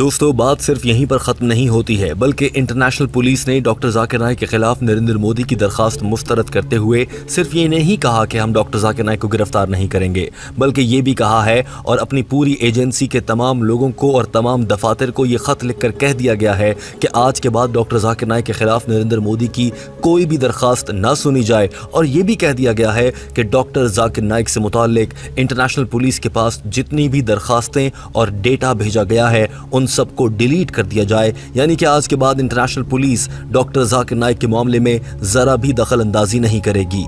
दोस्तों बात सिर्फ यहीं पर खत्म नहीं होती है, बल्कि इंटरनेशनल पुलिस ने डॉक्टर जाकिर नाइक के खिलाफ नरेंद्र मोदी की दरखास्त मुस्तरद करते हुए सिर्फ ये नहीं कहा कि हम डॉक्टर जाकिर नाइक को गिरफ्तार नहीं करेंगे, बल्कि ये भी कहा है और अपनी पूरी एजेंसी के तमाम लोगों को और तमाम दफातर को ये खत लिखकर कह दिया गया है कि आज के बाद डॉक्टर जाकिर नाइक के खिलाफ नरेंद्र मोदी की कोई भी दरखास्त ना सुनी जाए। और ये भी कह दिया गया है कि डॉक्टर जाकिर नाइक से मुताल्लिक इंटरनेशनल पुलिस के पास जितनी भी दरखास्तें और डेटा भेजा गया है उन सबको डिलीट कर दिया जाए, यानी कि आज के बाद international police doctor Zakir Naik के मामले में जरा भी दखल अंदाजी नहीं करेगी।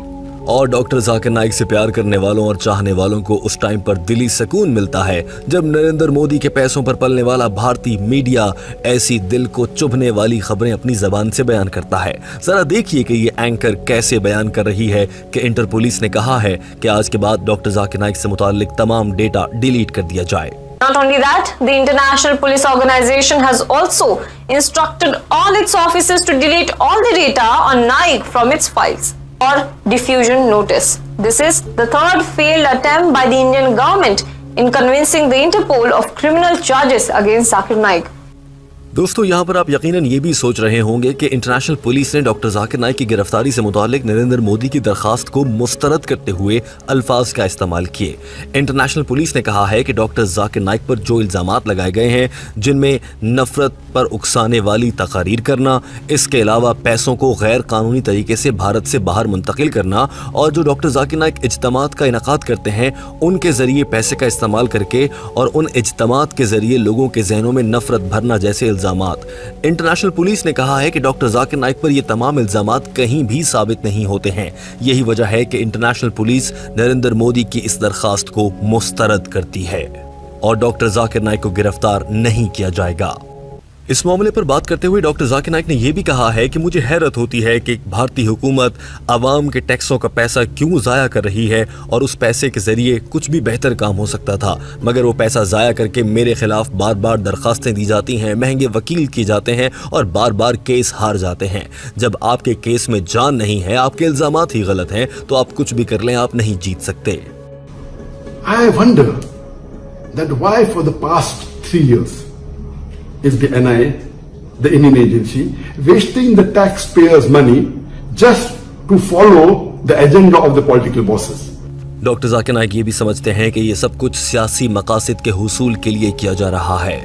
और डॉक्टर जाकिर नाइक से प्यार करने वालों और चाहने वालों को उस टाइम पर दिली सुकून मिलता है जब नरेंद्र मोदी के पैसों पर पलने वाला भारतीय मीडिया ऐसी दिल को चुभने वाली खबरें अपनी जबान से बयान करता है। जरा देखिए कि ये एंकर कैसे बयान कर रही है कि इंटर पुलिस ने कहा है कि आज के बाद डॉक्टर जाकिर नाइक से मुताल्लिक तमाम डेटा डिलीट कर दिया जाए। Not only that, the International Police Organization has also instructed all its officers to delete all the data on Naik from its files or diffusion notice. This is the third failed attempt by the Indian government in convincing the Interpol of criminal charges against Zakir Naik. दोस्तों यहाँ पर आप यकीनन ये भी सोच रहे होंगे कि इंटरनेशनल पुलिस ने डॉक्टर जाकिर नाइक की गिरफ्तारी से मुताल्लिक नरेंद्र मोदी की दरखास्त को मुस्तरद करते हुए अल्फाज का इस्तेमाल किए। इंटरनेशनल पुलिस ने कहा है कि डॉक्टर जाकिर नाइक पर जो इल्जामात लगाए गए हैं, जिनमें नफरत पर उकसाने वाली तकारीर करना, इसके अलावा पैसों को गैर कानूनी तरीके से भारत से बाहर मुंतकिल करना और जो डॉक्टर जाकिर नाइक इज्तिमात का इनकाद करते हैं उनके जरिए पैसे का इस्तेमाल करके और उन इज्तिमात के जरिए लोगों के जहनों में नफरत भरना जैसे इंटरनेशनल पुलिस ने कहा है कि डॉक्टर जाकिर नाइक पर ये तमाम इल्जामात कहीं भी साबित नहीं होते हैं। यही वजह है कि इंटरनेशनल पुलिस नरेंद्र मोदी की इस दरखास्त को मुस्तरद करती है और डॉक्टर जाकिर नाइक को गिरफ्तार नहीं किया जाएगा। इस मामले पर बात करते हुए डॉक्टर जाकिर नाइक ने यह भी कहा है कि मुझे हैरत होती है कि भारतीय हुकूमत आवाम के टैक्सों का पैसा क्यों ज़ाया कर रही है और उस पैसे के जरिए कुछ भी बेहतर काम हो सकता था, मगर वो पैसा ज़ाया करके मेरे खिलाफ बार बार दरखास्तें दी जाती हैं, महंगे वकील किए जाते हैं और बार बार केस हार जाते हैं। जब आपके केस में जान नहीं है, आपके इल्जामात ही गलत हैं, तो आप कुछ भी कर लें, आप नहीं जीत सकते। I wonder that why for the past 3 years is the NIA, the Indian agency, wasting the taxpayers' money just to follow the agenda of the political bosses. Doctor Zakir Naik ये भी समझते हैं कि ये सब कुछ सियासी मकासद के हुसूल के लिए किया जा रहा है।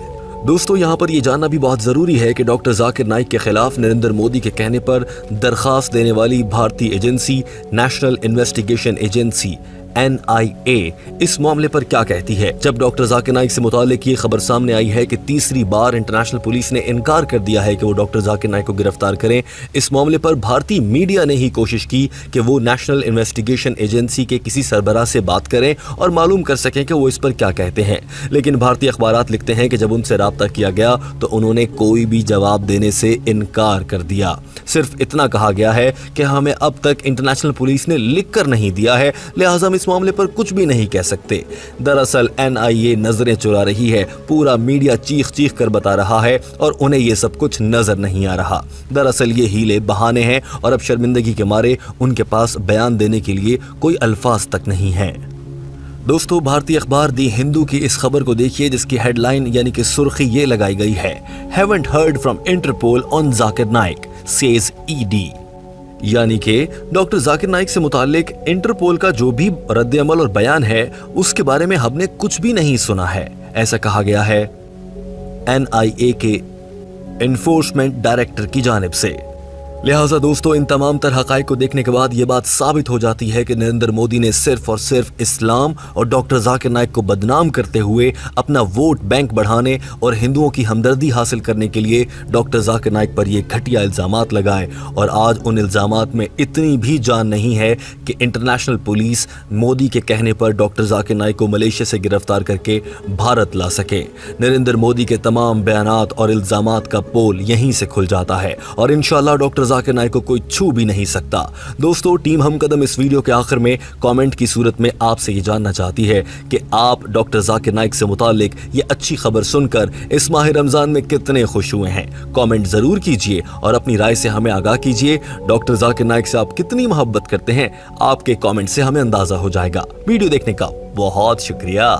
दोस्तों यहाँ पर ये जानना भी बहुत ज़रूरी है कि डॉक्टर जाकिर नाइक के खिलाफ नरेंद्र मोदी के कहने पर दरखास्त देने वाली भारतीय agency national investigation agency NIA इस मामले पर क्या कहती है। जब डॉक्टर जाकिर नाइक से मुताल्लिक ये खबर सामने आई है कि तीसरी बार इंटरनेशनल पुलिस ने इनकार कर दिया है कि वो डॉक्टर जाकिर नाइक को गिरफ्तार करें, इस मामले पर भारतीय मीडिया ने ही कोशिश की कि वो नेशनल इन्वेस्टिगेशन एजेंसी के किसी सरबराह से बात करें और मालूम कर सकें कि वो इस पर क्या कहते हैं। लेकिन भारतीय अखबारात लिखते हैं कि जब उनसे राब्ता किया गया तो उन्होंने कोई भी जवाब देने से इनकार कर दिया। सिर्फ इतना कहा गया है कि हमें अब तक इंटरनेशनल पुलिस ने लिख कर नहीं दिया है, लिहाजा हम इस मामले पर कुछ भी नहीं कह सकते। दरअसल NIA नजरें चुरा रही है, पूरा मीडिया चीख चीख कर बता रहा है और उन्हें ये सब कुछ नजर नहीं आ रहा। दरअसल ये हीले बहाने हैं और अब शर्मिंदगी के मारे उनके पास बयान देने के लिए कोई अल्फाज तक नहीं है। दोस्तों भारतीय अखबार दी हिंदू की इस खबर को देखिए जिसकी हेडलाइन यानी कि सुर्खी ये लगाई गई है, haven't heard from Interpol on Zakir Naik says ED, यानी कि डॉक्टर जाकिर नाइक से मुताल्लिक इंटरपोल का जो भी रद्द-ए-अमल और बयान है उसके बारे में हमने कुछ भी नहीं सुना है, ऐसा कहा गया है NIA के एनफोर्समेंट डायरेक्टर की जानिब से। लिहाजा दोस्तों इन तमाम तरह हक़ाइक़ को देखने के बाद ये बात साबित हो जाती है कि नरेंद्र मोदी ने सिर्फ और सिर्फ इस्लाम और डॉक्टर जाकिर नाइक को बदनाम करते हुए अपना वोट बैंक बढ़ाने और हिंदुओं की हमदर्दी हासिल करने के लिए डॉक्टर जाकिर नाइक पर ये घटिया इल्ज़ामात लगाए और आज उन इल्ज़ामात में इतनी भी जान नहीं है कि इंटरनेशनल पुलिस मोदी के कहने पर डॉक्टर जाकिर नाइक को मलेशिया से गिरफ्तार करके भारत ला सके। नरेंद्र मोदी के तमाम बयानात और इल्ज़ामात का पोल यहीं से खुल जाता है और इंशाअल्लाह डॉक्टर जाकिर नाइक को कोई छू भी नहीं सकता। दोस्तों टीम हम कदम इस वीडियो के आखिर में कमेंट की सूरत में आपसे ये जानना चाहती है कि आप डॉक्टर जाकिर नाइक से मुताल्लिक ये अच्छी खबर सुनकर इस माह रमजान में कितने खुश हुए हैं। कमेंट जरूर कीजिए और अपनी राय से हमें आगाह कीजिए। डॉक्टर जाकिर नाइक से आप कितनी मोहब्बत करते हैं आपके कमेंट से हमें अंदाजा हो जाएगा। वीडियो देखने का बहुत शुक्रिया।